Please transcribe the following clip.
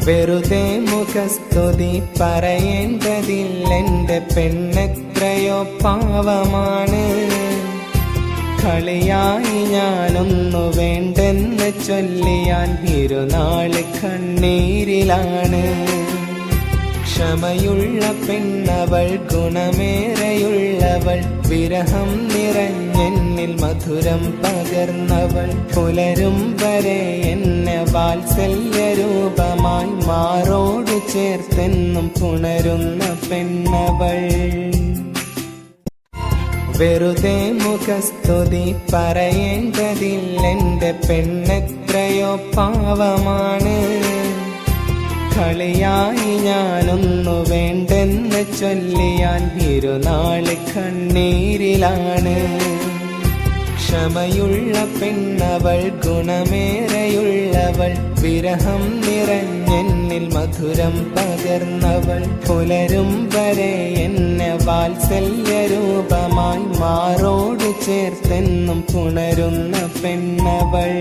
വെറുതെ മുഖസ്തുതി പറയേണ്ടതില്ലെന്റെ പെണ്ണെത്രയോ പാവമാണ്. കളിയായി ഞാനൊന്നു വേണ്ടെന്ന് ചൊല്ലിയാൽ ഇരുനാള് കണ്ണീരിലാണ്. ക്ഷമയുള്ള പെണ്ണവൾ, ഗുണമേറെയുള്ളവൾ, വിരഹം നിറഞ്ഞെന്നിൽ മധുരം പകർന്നവൾ. പുലരും വരെ എന്നെ വാത്സല്യരൂപമായി മാറോട് ചേർത്തെന്നും പുണരുന്ന പെണ്ണവൾ. വെറുതെ മുഖസ്തുതി പറയേണ്ടതില്ലെന്റെ പെണ്ണെത്രയോ പാവമാണ്. കളിയായി ഞാനൊന്നു വേണ്ടെന്ന് ചൊല്ലിയാൽ ഇരുനാള് കണ്ണീരിലാണ്. ക്ഷമയുള്ള പെണ്ണവൾ, ഗുണമേറെയുള്ളവൾ, വിരഹം നിറഞ്ഞെന്നിൽ മധുരം പകർന്നവൾ. പുലരും വരെ എന്നെ വാത്സല്യരൂപമായി മാറോട് ചേർത്തെന്നും പുണരുന്ന പെണ്ണവൾ.